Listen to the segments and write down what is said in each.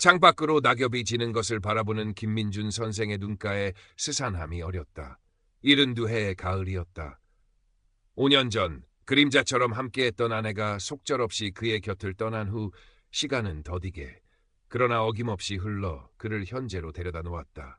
창밖으로 낙엽이 지는 것을 바라보는 김민준 선생의 눈가에 스산함이 어렸다. 72해의 가을이었다. 5년 전 그림자처럼 함께했던 아내가 속절없이 그의 곁을 떠난 후 시간은 더디게 그러나 어김없이 흘러 그를 현재로 데려다 놓았다.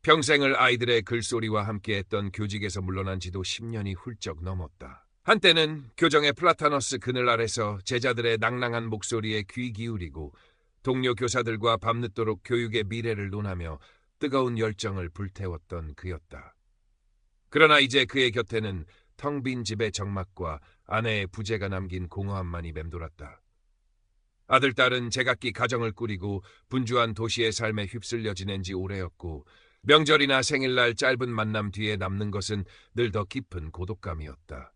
평생을 아이들의 글소리와 함께했던 교직에서 물러난 지도 10년이 훌쩍 넘었다. 한때는 교정의 플라타너스 그늘 아래서 제자들의 낭낭한 목소리에 귀 기울이고 동료 교사들과 밤늦도록 교육의 미래를 논하며 뜨거운 열정을 불태웠던 그였다. 그러나 이제 그의 곁에는 텅 빈 집의 적막과 아내의 부재가 남긴 공허함만이 맴돌았다. 아들, 딸은 제각기 가정을 꾸리고 분주한 도시의 삶에 휩쓸려 지낸 지 오래였고 명절이나 생일날 짧은 만남 뒤에 남는 것은 늘 더 깊은 고독감이었다.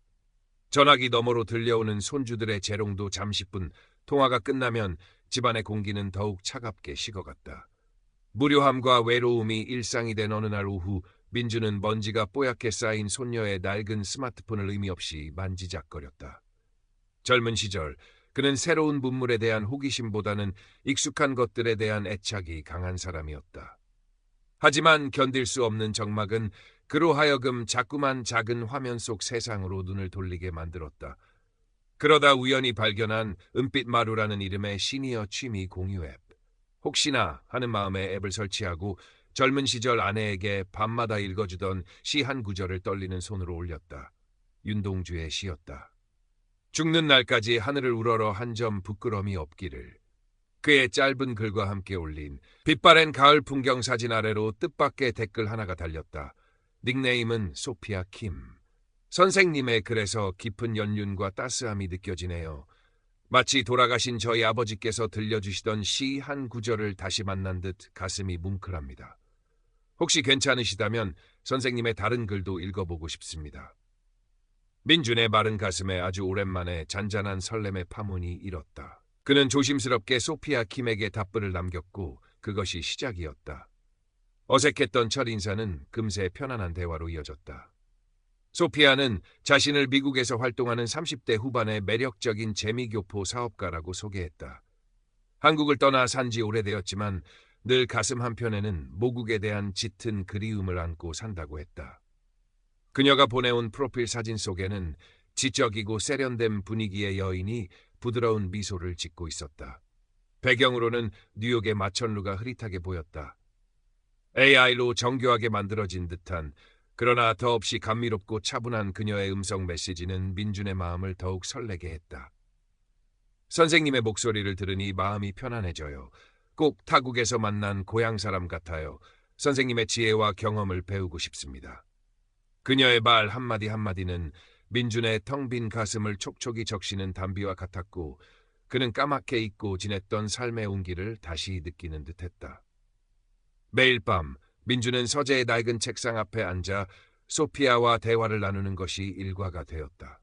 전화기 너머로 들려오는 손주들의 재롱도 잠시뿐 통화가 끝나면 집안의 공기는 더욱 차갑게 식어갔다. 무료함과 외로움이 일상이 된 어느 날 오후 민주는 먼지가 뽀얗게 쌓인 손녀의 낡은 스마트폰을 의미 없이 만지작거렸다. 젊은 시절 그는 새로운 문물에 대한 호기심보다는 익숙한 것들에 대한 애착이 강한 사람이었다. 하지만 견딜 수 없는 적막은 그로 하여금 자꾸만 작은 화면 속 세상으로 눈을 돌리게 만들었다. 그러다 우연히 발견한 은빛 마루라는 이름의 시니어 취미 공유 앱. 혹시나 하는 마음에 앱을 설치하고 젊은 시절 아내에게 밤마다 읽어주던 시 한 구절을 떨리는 손으로 올렸다. 윤동주의 시였다. 죽는 날까지 하늘을 우러러 한 점 부끄럼이 없기를. 그의 짧은 글과 함께 올린 빛바랜 가을 풍경 사진 아래로 뜻밖의 댓글 하나가 달렸다. 닉네임은 소피아 킴. 선생님의 글에서 깊은 연륜과 따스함이 느껴지네요. 마치 돌아가신 저희 아버지께서 들려주시던 시 한 구절을 다시 만난 듯 가슴이 뭉클합니다. 혹시 괜찮으시다면 선생님의 다른 글도 읽어보고 싶습니다. 민준의 마른 가슴에 아주 오랜만에 잔잔한 설렘의 파문이 일었다. 그는 조심스럽게 소피아 킴에게 답글을 남겼고 그것이 시작이었다. 어색했던 첫 인사는 금세 편안한 대화로 이어졌다. 소피아는 자신을 미국에서 활동하는 30대 후반의 매력적인 재미교포 사업가라고 소개했다. 한국을 떠나 산지 오래되었지만 늘 가슴 한편에는 모국에 대한 짙은 그리움을 안고 산다고 했다. 그녀가 보내온 프로필 사진 속에는 지적이고 세련된 분위기의 여인이 부드러운 미소를 짓고 있었다. 배경으로는 뉴욕의 마천루가 흐릿하게 보였다. AI로 정교하게 만들어진 듯한 그러나 더없이 감미롭고 차분한 그녀의 음성 메시지는 민준의 마음을 더욱 설레게 했다. 선생님의 목소리를 들으니 마음이 편안해져요. 꼭 타국에서 만난 고향 사람 같아요. 선생님의 지혜와 경험을 배우고 싶습니다. 그녀의 말 한마디 한마디는 민준의 텅 빈 가슴을 촉촉이 적시는 담비와 같았고 그는 까맣게 잊고 지냈던 삶의 온기를 다시 느끼는 듯했다. 매일 밤 민준은 서재의 낡은 책상 앞에 앉아 소피아와 대화를 나누는 것이 일과가 되었다.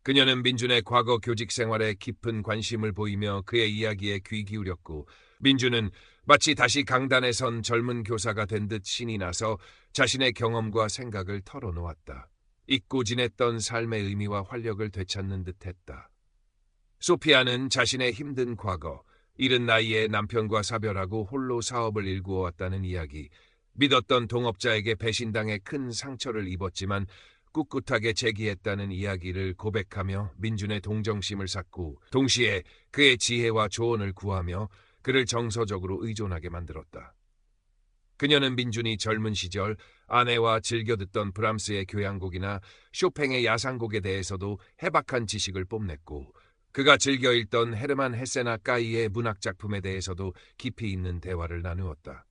그녀는 민준의 과거 교직 생활에 깊은 관심을 보이며 그의 이야기에 귀 기울였고 민준은 마치 다시 강단에 선 젊은 교사가 된 듯 신이 나서 자신의 경험과 생각을 털어놓았다. 잊고 지냈던 삶의 의미와 활력을 되찾는 듯했다. 소피아는 자신의 힘든 과거, 이른 나이에 남편과 사별하고 홀로 사업을 일구어왔다는 이야기, 믿었던 동업자에게 배신당해 큰 상처를 입었지만 꿋꿋하게 재기했다는 이야기를 고백하며 민준의 동정심을 샀고 동시에 그의 지혜와 조언을 구하며 그를 정서적으로 의존하게 만들었다. 그녀는 민준이 젊은 시절 아내와 즐겨 듣던 브람스의 교향곡이나 쇼팽의 야상곡에 대해서도 해박한 지식을 뽐냈고 그가 즐겨 읽던 헤르만 헤세나 까이의 문학작품에 대해서도 깊이 있는 대화를 나누었다.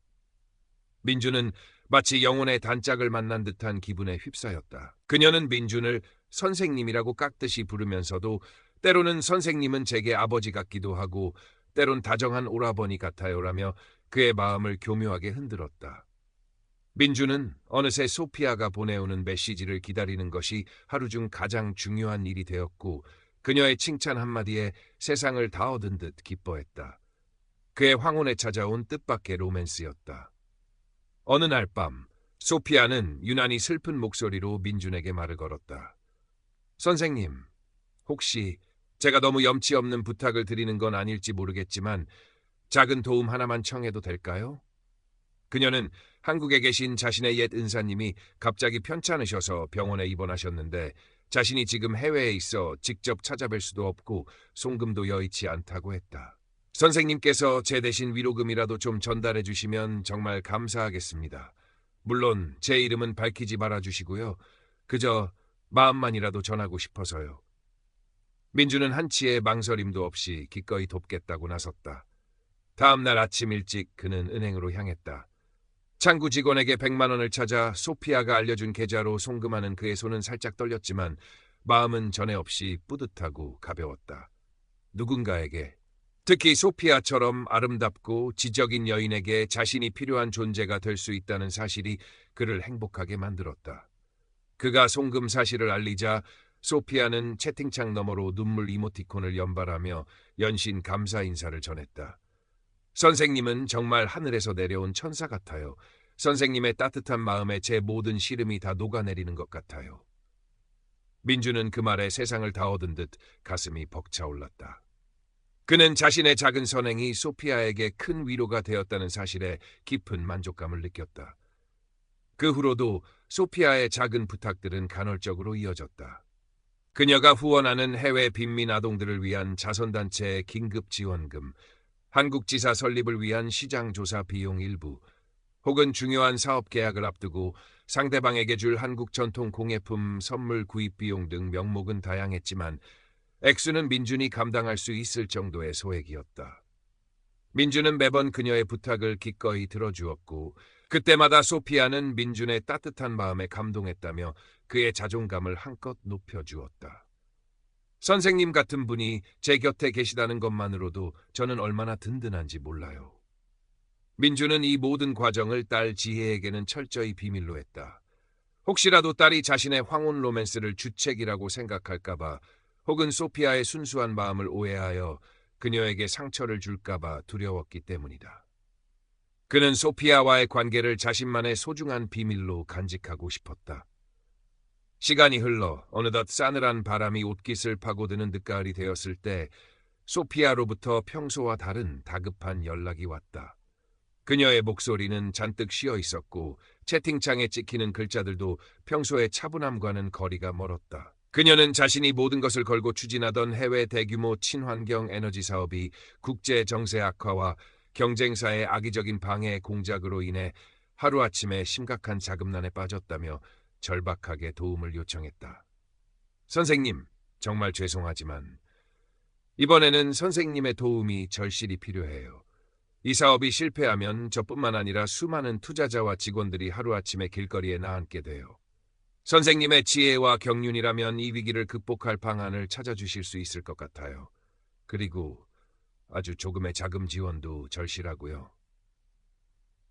민준은 마치 영혼의 단짝을 만난 듯한 기분에 휩싸였다. 그녀는 민준을 선생님이라고 깍듯이 부르면서도 때로는 선생님은 제게 아버지 같기도 하고 때론 다정한 오라버니 같아요라며 그의 마음을 교묘하게 흔들었다. 민준은 어느새 소피아가 보내오는 메시지를 기다리는 것이 하루 중 가장 중요한 일이 되었고 그녀의 칭찬 한마디에 세상을 다 얻은 듯 기뻐했다. 그의 황혼에 찾아온 뜻밖의 로맨스였다. 어느 날 밤 소피아는 유난히 슬픈 목소리로 민준에게 말을 걸었다. 선생님, 혹시 제가 너무 염치 없는 부탁을 드리는 건 아닐지 모르겠지만 작은 도움 하나만 청해도 될까요? 그녀는 한국에 계신 자신의 옛 은사님이 갑자기 편찮으셔서 병원에 입원하셨는데 자신이 지금 해외에 있어 직접 찾아뵐 수도 없고 송금도 여의치 않다고 했다. 선생님께서 제 대신 위로금이라도 좀 전달해 주시면 정말 감사하겠습니다. 물론 제 이름은 밝히지 말아 주시고요. 그저 마음만이라도 전하고 싶어서요. 민주는 한치의 망설임도 없이 기꺼이 돕겠다고 나섰다. 다음 날 아침 일찍 그는 은행으로 향했다. 창구 직원에게 100만 원을 찾아 소피아가 알려준 계좌로 송금하는 그의 손은 살짝 떨렸지만 마음은 전에 없이 뿌듯하고 가벼웠다. 누군가에게, 특히 소피아처럼 아름답고 지적인 여인에게 자신이 필요한 존재가 될 수 있다는 사실이 그를 행복하게 만들었다. 그가 송금 사실을 알리자 소피아는 채팅창 너머로 눈물 이모티콘을 연발하며 연신 감사 인사를 전했다. 선생님은 정말 하늘에서 내려온 천사 같아요. 선생님의 따뜻한 마음에 제 모든 시름이 다 녹아내리는 것 같아요. 민주는 그 말에 세상을 다 얻은 듯 가슴이 벅차올랐다. 그는 자신의 작은 선행이 소피아에게 큰 위로가 되었다는 사실에 깊은 만족감을 느꼈다. 그 후로도 소피아의 작은 부탁들은 간헐적으로 이어졌다. 그녀가 후원하는 해외 빈민 아동들을 위한 자선단체의 긴급 지원금, 한국지사 설립을 위한 시장조사 비용 일부, 혹은 중요한 사업 계약을 앞두고 상대방에게 줄 한국 전통 공예품 선물 구입 비용 등 명목은 다양했지만 액수는 민준이 감당할 수 있을 정도의 소액이었다. 민준은 매번 그녀의 부탁을 기꺼이 들어주었고 그때마다 소피아는 민준의 따뜻한 마음에 감동했다며 그의 자존감을 한껏 높여주었다. 선생님 같은 분이 제 곁에 계시다는 것만으로도 저는 얼마나 든든한지 몰라요. 민주는 이 모든 과정을 딸 지혜에게는 철저히 비밀로 했다. 혹시라도 딸이 자신의 황혼 로맨스를 주책이라고 생각할까봐 혹은 소피아의 순수한 마음을 오해하여 그녀에게 상처를 줄까봐 두려웠기 때문이다. 그는 소피아와의 관계를 자신만의 소중한 비밀로 간직하고 싶었다. 시간이 흘러 어느덧 싸늘한 바람이 옷깃을 파고드는 늦가을이 되었을 때 소피아로부터 평소와 다른 다급한 연락이 왔다. 그녀의 목소리는 잔뜩 쉬어 있었고 채팅창에 찍히는 글자들도 평소의 차분함과는 거리가 멀었다. 그녀는 자신이 모든 것을 걸고 추진하던 해외 대규모 친환경 에너지 사업이 국제 정세 악화와 경쟁사의 악의적인 방해 공작으로 인해 하루아침에 심각한 자금난에 빠졌다며 절박하게 도움을 요청했다. 선생님, 정말 죄송하지만 이번에는 선생님의 도움이 절실히 필요해요. 이 사업이 실패하면 저뿐만 아니라 수많은 투자자와 직원들이 하루아침에 길거리에 나앉게 돼요. 선생님의 지혜와 경륜이라면 이 위기를 극복할 방안을 찾아주실 수 있을 것 같아요. 그리고 아주 조금의 자금 지원도 절실하고요.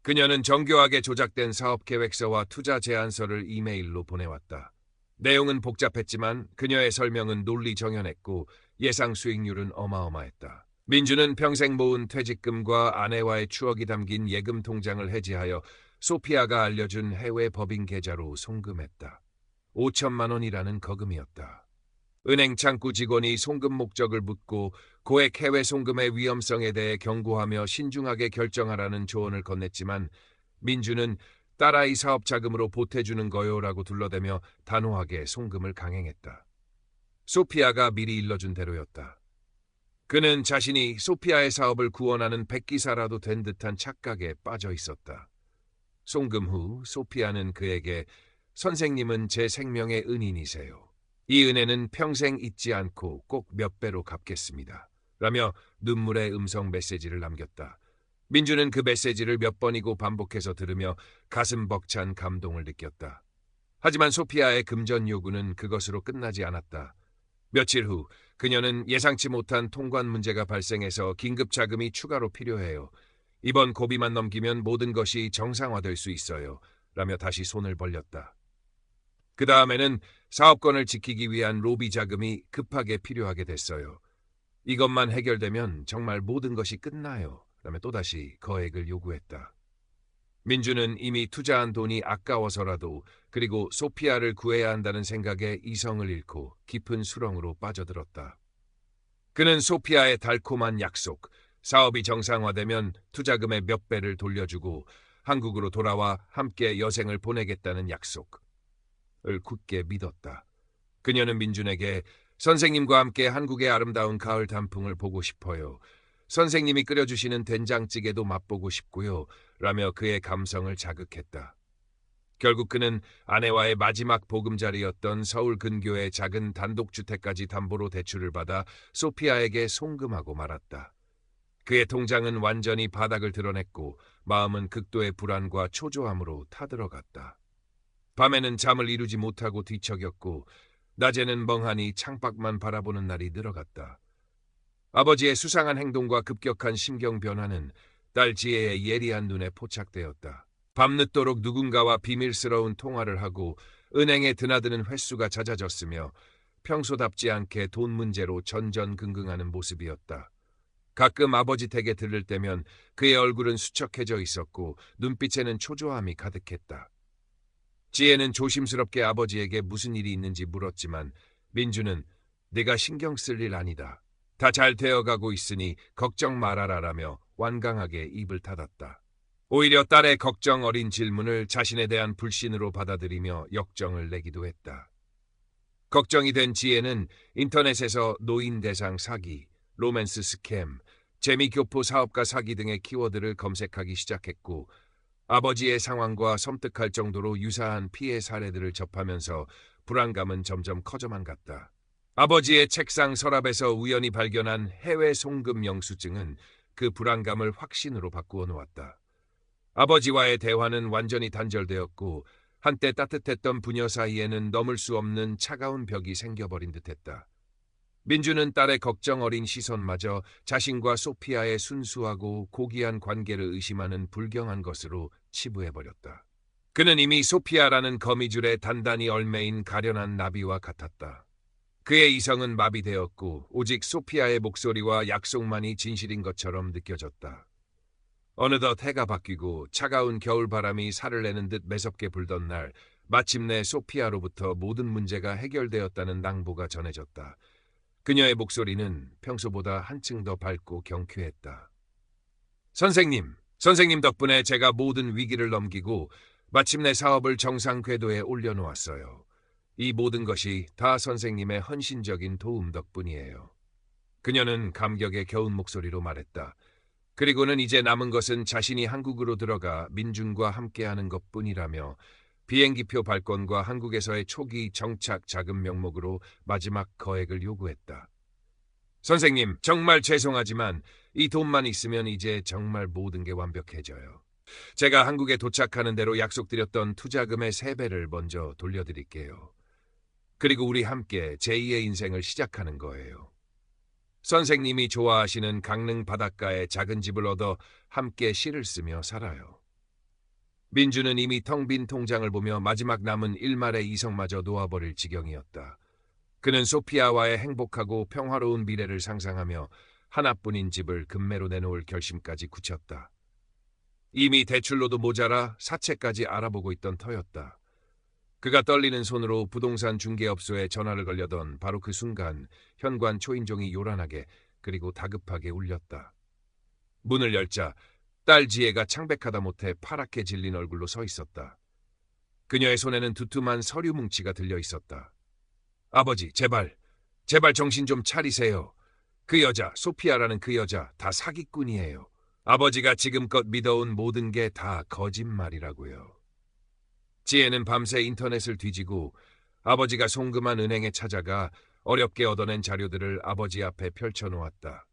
그녀는 정교하게 조작된 사업 계획서와 투자 제안서를 이메일로 보내왔다. 내용은 복잡했지만 그녀의 설명은 논리정연했고 예상 수익률은 어마어마했다. 민주는 평생 모은 퇴직금과 아내와의 추억이 담긴 예금 통장을 해지하여 소피아가 알려준 해외 법인 계좌로 송금했다. 5천만 원이라는 거금이었다. 은행 창구 직원이 송금 목적을 묻고 고액 해외 송금의 위험성에 대해 경고하며 신중하게 결정하라는 조언을 건넸지만 민주는 딸아이 사업 자금으로 보태주는 거요라고 둘러대며 단호하게 송금을 강행했다. 소피아가 미리 일러준 대로였다. 그는 자신이 소피아의 사업을 구원하는 백기사라도 된 듯한 착각에 빠져 있었다. 송금 후 소피아는 그에게 선생님은 제 생명의 은인이세요. 이 은혜는 평생 잊지 않고 꼭 몇 배로 갚겠습니다. 라며 눈물의 음성 메시지를 남겼다. 민주는 그 메시지를 몇 번이고 반복해서 들으며 가슴 벅찬 감동을 느꼈다. 하지만 소피아의 금전 요구는 그것으로 끝나지 않았다. 며칠 후 그녀는 예상치 못한 통관 문제가 발생해서 긴급 자금이 추가로 필요해요. 이번 고비만 넘기면 모든 것이 정상화될 수 있어요. 라며 다시 손을 벌렸다. 그 다음에는 사업권을 지키기 위한 로비 자금이 급하게 필요하게 됐어요. 이것만 해결되면 정말 모든 것이 끝나요. 라며 또다시 거액을 요구했다. 민주는 이미 투자한 돈이 아까워서라도 그리고 소피아를 구해야 한다는 생각에 이성을 잃고 깊은 수렁으로 빠져들었다. 그는 소피아의 달콤한 약속, 사업이 정상화되면 투자금의 몇 배를 돌려주고 한국으로 돌아와 함께 여생을 보내겠다는 약속을 굳게 믿었다. 그녀는 민준에게 선생님과 함께 한국의 아름다운 가을 단풍을 보고 싶어요. 선생님이 끓여주시는 된장찌개도 맛보고 싶고요. 라며 그의 감성을 자극했다. 결국 그는 아내와의 마지막 보금자리였던 서울 근교의 작은 단독주택까지 담보로 대출을 받아 소피아에게 송금하고 말았다. 그의 통장은 완전히 바닥을 드러냈고 마음은 극도의 불안과 초조함으로 타들어갔다. 밤에는 잠을 이루지 못하고 뒤척였고 낮에는 멍하니 창밖만 바라보는 날이 늘어갔다. 아버지의 수상한 행동과 급격한 심경 변화는 딸 지혜의 예리한 눈에 포착되었다. 밤늦도록 누군가와 비밀스러운 통화를 하고 은행에 드나드는 횟수가 잦아졌으며 평소답지 않게 돈 문제로 전전긍긍하는 모습이었다. 가끔 아버지 댁에 들를 때면 그의 얼굴은 수척해져 있었고 눈빛에는 초조함이 가득했다. 지혜는 조심스럽게 아버지에게 무슨 일이 있는지 물었지만 민주는 네가 신경 쓸 일 아니다. 다 잘 되어가고 있으니 걱정 말아라라며 완강하게 입을 닫았다. 오히려 딸의 걱정 어린 질문을 자신에 대한 불신으로 받아들이며 역정을 내기도 했다. 걱정이 된 지혜는 인터넷에서 노인 대상 사기, 로맨스 스캠, 재미교포 사업가 사기 등의 키워드를 검색하기 시작했고 아버지의 상황과 섬뜩할 정도로 유사한 피해 사례들을 접하면서 불안감은 점점 커져만 갔다. 아버지의 책상 서랍에서 우연히 발견한 해외 송금 영수증은 그 불안감을 확신으로 바꾸어 놓았다. 아버지와의 대화는 완전히 단절되었고 한때 따뜻했던 부녀 사이에는 넘을 수 없는 차가운 벽이 생겨버린 듯했다. 민주는 딸의 걱정 어린 시선마저 자신과 소피아의 순수하고 고귀한 관계를 의심하는 불경한 것으로 치부해버렸다. 그는 이미 소피아라는 거미줄에 단단히 얽매인 가련한 나비와 같았다. 그의 이성은 마비되었고 오직 소피아의 목소리와 약속만이 진실인 것처럼 느껴졌다. 어느덧 해가 바뀌고 차가운 겨울바람이 살을 내는 듯 매섭게 불던 날 마침내 소피아로부터 모든 문제가 해결되었다는 낭보가 전해졌다. 그녀의 목소리는 평소보다 한층 더 밝고 경쾌했다. 선생님 덕분에 제가 모든 위기를 넘기고 마침내 사업을 정상 궤도에 올려놓았어요. 이 모든 것이 다 선생님의 헌신적인 도움 덕분이에요. 그녀는 감격의 겨운 목소리로 말했다. 그리고는 이제 남은 것은 자신이 한국으로 들어가 민준과 함께하는 것뿐이라며 비행기표 발권과 한국에서의 초기 정착 자금 명목으로 마지막 거액을 요구했다. 선생님, 정말 죄송하지만 이 돈만 있으면 이제 정말 모든 게 완벽해져요. 제가 한국에 도착하는 대로 약속드렸던 투자금의 3배를 먼저 돌려드릴게요. 그리고 우리 함께 제2의 인생을 시작하는 거예요. 선생님이 좋아하시는 강릉 바닷가에 작은 집을 얻어 함께 시를 쓰며 살아요. 민주는 이미 텅 빈 통장을 보며 마지막 남은 일말의 이성마저 놓아버릴 지경이었다. 그는 소피아와의 행복하고 평화로운 미래를 상상하며 하나뿐인 집을 금매로 내놓을 결심까지 굳혔다. 이미 대출로도 모자라 사채까지 알아보고 있던 터였다. 그가 떨리는 손으로 부동산 중개업소에 전화를 걸려던 바로 그 순간 현관 초인종이 요란하게 그리고 다급하게 울렸다. 문을 열자 딸 지혜가 창백하다 못해 파랗게 질린 얼굴로 서 있었다. 그녀의 손에는 두툼한 서류 뭉치가 들려 있었다. 아버지, 제발 정신 좀 차리세요. 그 여자, 소피아라는 그 여자 다 사기꾼이에요. 아버지가 지금껏 믿어온 모든 게 다 거짓말이라고요. 지혜는 밤새 인터넷을 뒤지고 아버지가 송금한 은행에 찾아가 어렵게 얻어낸 자료들을 아버지 앞에 펼쳐놓았다.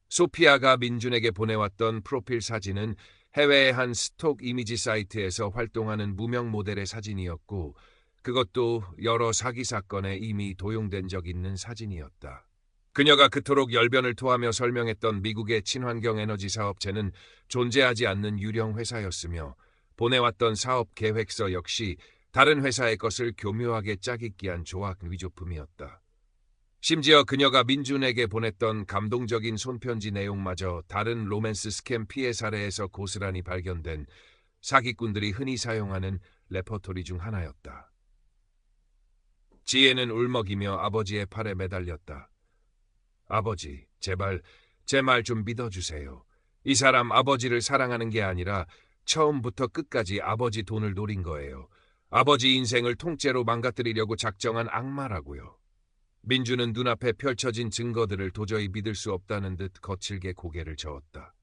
소피아가 민준에게 보내왔던 프로필 사진은 해외의 한 스톡 이미지 사이트에서 활동하는 무명 모델의 사진이었고 그것도 여러 사기 사건에 이미 도용된 적 있는 사진이었다. 그녀가 그토록 열변을 토하며 설명했던 미국의 친환경 에너지 사업체는 존재하지 않는 유령 회사였으며 보내왔던 사업 계획서 역시 다른 회사의 것을 교묘하게 짜깁기한 조악 위조품이었다. 심지어 그녀가 민준에게 보냈던 감동적인 손편지 내용마저 다른 로맨스 스캠 피해 사례에서 고스란히 발견된 사기꾼들이 흔히 사용하는 레퍼토리 중 하나였다. 지혜는 울먹이며 아버지의 팔에 매달렸다. 아버지, 제발 제 말 좀 믿어주세요. 이 사람 아버지를 사랑하는 게 아니라 처음부터 끝까지 아버지 돈을 노린 거예요. 아버지 인생을 통째로 망가뜨리려고 작정한 악마라고요. 민주는 눈앞에 펼쳐진 증거들을 도저히 믿을 수 없다는 듯 거칠게 고개를 저었다.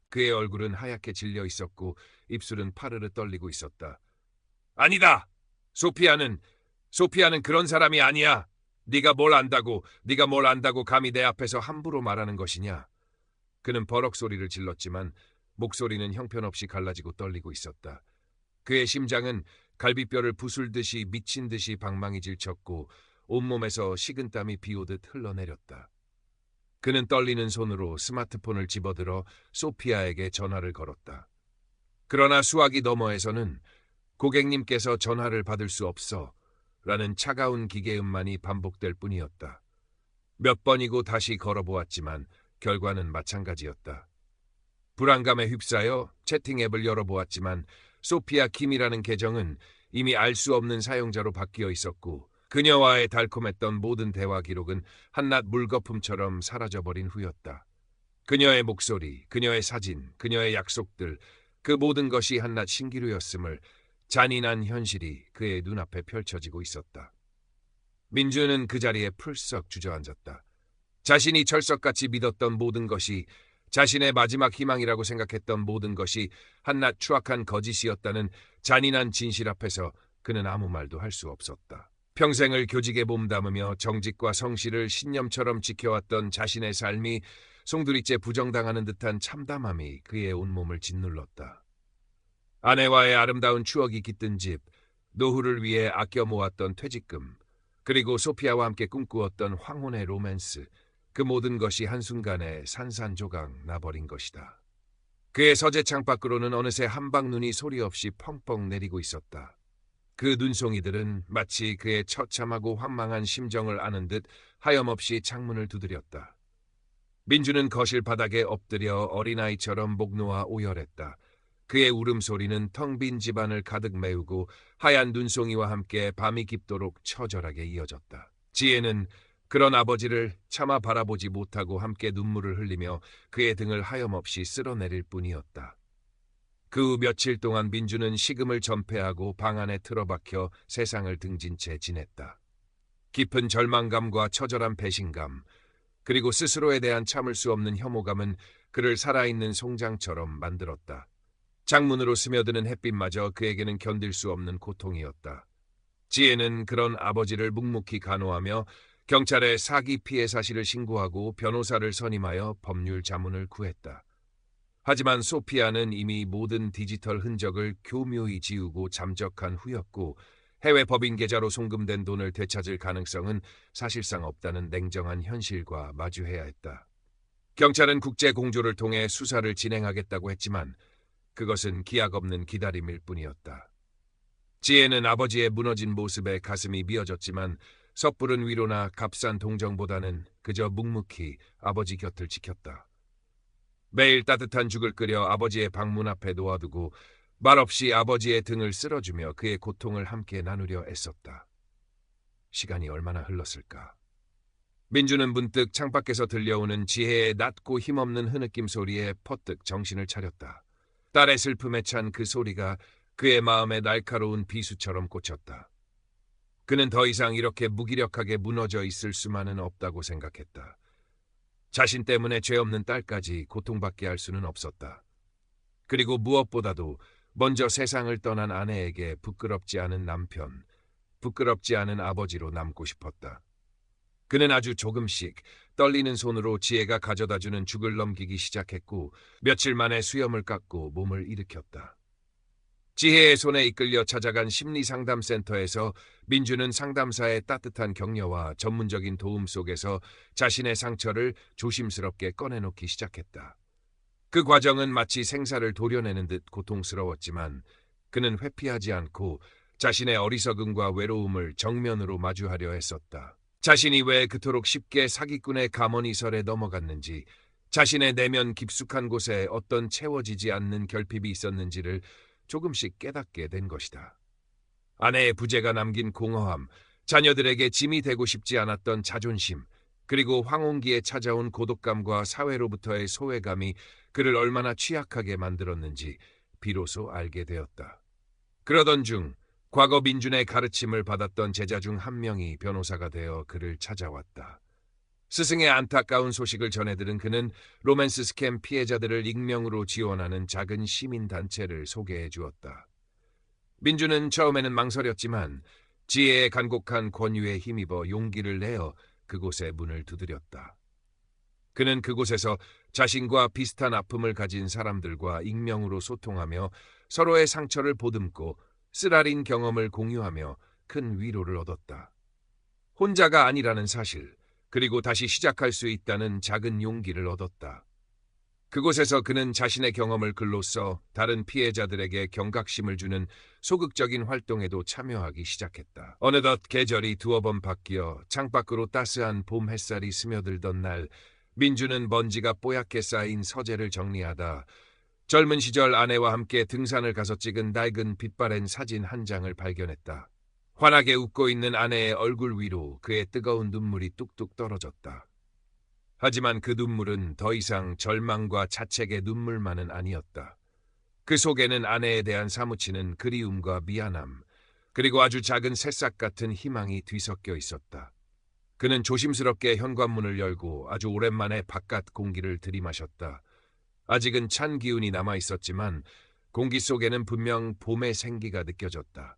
그의 얼굴은 하얗게 질려 있었고 입술은 파르르 떨리고 있었다. 아니다! 소피아는 그런 사람이 아니야. 네가 뭘 안다고 감히 내 앞에서 함부로 말하는 것이냐. 그는 버럭 소리를 질렀지만 목소리는 형편없이 갈라지고 떨리고 있었다. 그의 심장은 갈비뼈를 부술듯이 미친 듯이 방망이 질쳤고 온몸에서 식은땀이 비오듯 흘러내렸다. 그는 떨리는 손으로 스마트폰을 집어들어 소피아에게 전화를 걸었다. 그러나 수화기 너머에서는 고객님께서 전화를 받을 수 없어 라는 차가운 기계음만이 반복될 뿐이었다. 몇 번이고 다시 걸어보았지만 결과는 마찬가지였다. 불안감에 휩싸여 채팅 앱을 열어보았지만 소피아 킴이라는 계정은 이미 알 수 없는 사용자로 바뀌어 있었고 그녀와의 달콤했던 모든 대화 기록은 한낱 물거품처럼 사라져버린 후였다. 그녀의 목소리, 그녀의 사진, 그녀의 약속들, 그 모든 것이 한낱 신기루였음을 잔인한 현실이 그의 눈앞에 펼쳐지고 있었다. 민주는 그 자리에 풀썩 주저앉았다. 자신이 철석같이 믿었던 모든 것이, 자신의 마지막 희망이라고 생각했던 모든 것이 한낱 추악한 거짓이었다는 잔인한 진실 앞에서 그는 아무 말도 할 수 없었다. 평생을 교직에 몸담으며 정직과 성실을 신념처럼 지켜왔던 자신의 삶이 송두리째 부정당하는 듯한 참담함이 그의 온몸을 짓눌렀다. 아내와의 아름다운 추억이 깃든 집, 노후를 위해 아껴 모았던 퇴직금, 그리고 소피아와 함께 꿈꾸었던 황혼의 로맨스, 그 모든 것이 한순간에 산산조각 나버린 것이다. 그의 서재 창밖으로는 어느새 한방눈이 소리 없이 펑펑 내리고 있었다. 그 눈송이들은 마치 그의 처참하고 황망한 심정을 아는 듯 하염없이 창문을 두드렸다. 민주는 거실 바닥에 엎드려 어린아이처럼 목 놓아 오열했다. 그의 울음소리는 텅 빈 집안을 가득 메우고 하얀 눈송이와 함께 밤이 깊도록 처절하게 이어졌다. 지혜는 그런 아버지를 차마 바라보지 못하고 함께 눈물을 흘리며 그의 등을 하염없이 쓸어내릴 뿐이었다. 그 후 며칠 동안 민주는 식음을 전폐하고 방 안에 틀어박혀 세상을 등진 채 지냈다. 깊은 절망감과 처절한 배신감, 그리고 스스로에 대한 참을 수 없는 혐오감은 그를 살아있는 송장처럼 만들었다. 창문으로 스며드는 햇빛마저 그에게는 견딜 수 없는 고통이었다. 지혜는 그런 아버지를 묵묵히 간호하며 경찰에 사기 피해 사실을 신고하고 변호사를 선임하여 법률 자문을 구했다. 하지만 소피아는 이미 모든 디지털 흔적을 교묘히 지우고 잠적한 후였고 해외 법인 계좌로 송금된 돈을 되찾을 가능성은 사실상 없다는 냉정한 현실과 마주해야 했다. 경찰은 국제 공조를 통해 수사를 진행하겠다고 했지만 그것은 기약 없는 기다림일 뿐이었다. 지혜는 아버지의 무너진 모습에 가슴이 미어졌지만 섣부른 위로나 값싼 동정보다는 그저 묵묵히 아버지 곁을 지켰다. 매일 따뜻한 죽을 끓여 아버지의 방문 앞에 놓아두고 말없이 아버지의 등을 쓸어주며 그의 고통을 함께 나누려 애썼다. 시간이 얼마나 흘렀을까. 민주는 문득 창밖에서 들려오는 지혜의 낮고 힘없는 흐느낌 소리에 퍼뜩 정신을 차렸다. 딸의 슬픔에 찬 그 소리가 그의 마음에 날카로운 비수처럼 꽂혔다. 그는 더 이상 이렇게 무기력하게 무너져 있을 수만은 없다고 생각했다. 자신 때문에 죄 없는 딸까지 고통받게 할 수는 없었다. 그리고 무엇보다도 먼저 세상을 떠난 아내에게 부끄럽지 않은 남편, 부끄럽지 않은 아버지로 남고 싶었다. 그는 아주 조금씩 떨리는 손으로 지혜가 가져다주는 죽을 넘기기 시작했고 며칠 만에 수염을 깎고 몸을 일으켰다. 지혜의 손에 이끌려 찾아간 심리상담센터에서 민주는 상담사의 따뜻한 격려와 전문적인 도움 속에서 자신의 상처를 조심스럽게 꺼내놓기 시작했다. 그 과정은 마치 생사를 도려내는 듯 고통스러웠지만 그는 회피하지 않고 자신의 어리석음과 외로움을 정면으로 마주하려 했었다. 자신이 왜 그토록 쉽게 사기꾼의 가머니설에 넘어갔는지, 자신의 내면 깊숙한 곳에 어떤 채워지지 않는 결핍이 있었는지를 조금씩 깨닫게 된 것이다. 아내의 부재가 남긴 공허함, 자녀들에게 짐이 되고 싶지 않았던 자존심, 그리고 황혼기에 찾아온 고독감과 사회로부터의 소외감이 그를 얼마나 취약하게 만들었는지 비로소 알게 되었다. 그러던 중 과거 민준의 가르침을 받았던 제자 중 한 명이 변호사가 되어 그를 찾아왔다. 스승의 안타까운 소식을 전해 들은 그는 로맨스 스캠 피해자들을 익명으로 지원하는 작은 시민단체를 소개해 주었다. 민준은 처음에는 망설였지만 지혜의 간곡한 권유에 힘입어 용기를 내어 그곳에 문을 두드렸다. 그는 그곳에서 자신과 비슷한 아픔을 가진 사람들과 익명으로 소통하며 서로의 상처를 보듬고 쓰라린 경험을 공유하며 큰 위로를 얻었다. 혼자가 아니라는 사실, 그리고 다시 시작할 수 있다는 작은 용기를 얻었다. 그곳에서 그는 자신의 경험을 글로 써 다른 피해자들에게 경각심을 주는 소극적인 활동에도 참여하기 시작했다. 어느덧 계절이 두어 번 바뀌어 창밖으로 따스한 봄 햇살이 스며들던 날, 민주는 먼지가 뽀얗게 쌓인 서재를 정리하다 젊은 시절 아내와 함께 등산을 가서 찍은 낡은 빛바랜 사진 한 장을 발견했다. 환하게 웃고 있는 아내의 얼굴 위로 그의 뜨거운 눈물이 뚝뚝 떨어졌다. 하지만 그 눈물은 더 이상 절망과 자책의 눈물만은 아니었다. 그 속에는 아내에 대한 사무치는 그리움과 미안함, 그리고 아주 작은 새싹 같은 희망이 뒤섞여 있었다. 그는 조심스럽게 현관문을 열고 아주 오랜만에 바깥 공기를 들이마셨다. 아직은 찬 기운이 남아 있었지만 공기 속에는 분명 봄의 생기가 느껴졌다.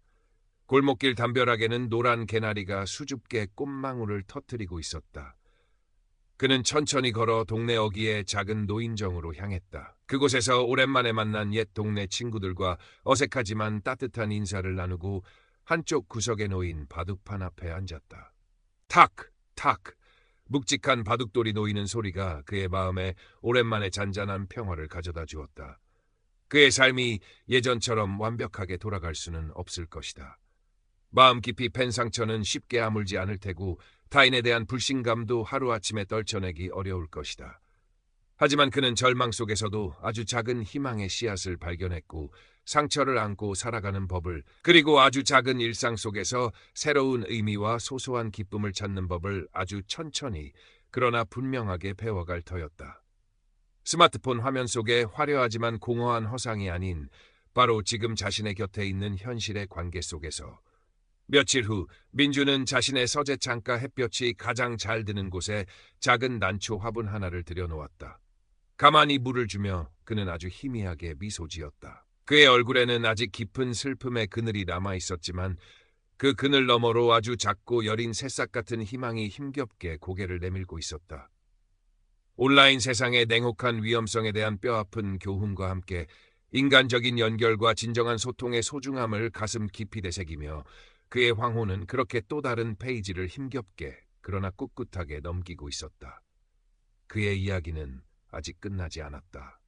골목길 담벼락에는 노란 개나리가 수줍게 꽃망울을 터뜨리고 있었다. 그는 천천히 걸어 동네 어귀의 작은 노인정으로 향했다. 그곳에서 오랜만에 만난 옛 동네 친구들과 어색하지만 따뜻한 인사를 나누고 한쪽 구석에 놓인 바둑판 앞에 앉았다. 탁! 탁! 묵직한 바둑돌이 놓이는 소리가 그의 마음에 오랜만에 잔잔한 평화를 가져다 주었다. 그의 삶이 예전처럼 완벽하게 돌아갈 수는 없을 것이다. 마음 깊이 팬 상처는 쉽게 아물지 않을 테고 타인에 대한 불신감도 하루아침에 떨쳐내기 어려울 것이다. 하지만 그는 절망 속에서도 아주 작은 희망의 씨앗을 발견했고 상처를 안고 살아가는 법을, 그리고 아주 작은 일상 속에서 새로운 의미와 소소한 기쁨을 찾는 법을 아주 천천히 그러나 분명하게 배워갈 터였다. 스마트폰 화면 속에 화려하지만 공허한 허상이 아닌 바로 지금 자신의 곁에 있는 현실의 관계 속에서. 며칠 후 민주는 자신의 서재 창가 햇볕이 가장 잘 드는 곳에 작은 난초 화분 하나를 들여놓았다. 가만히 물을 주며 그는 아주 희미하게 미소 지었다. 그의 얼굴에는 아직 깊은 슬픔의 그늘이 남아 있었지만 그 그늘 너머로 아주 작고 여린 새싹 같은 희망이 힘겹게 고개를 내밀고 있었다. 온라인 세상의 냉혹한 위험성에 대한 뼈아픈 교훈과 함께 인간적인 연결과 진정한 소통의 소중함을 가슴 깊이 되새기며 그의 황혼은 그렇게 또 다른 페이지를 힘겹게 그러나 꿋꿋하게 넘기고 있었다. 그의 이야기는 아직 끝나지 않았다.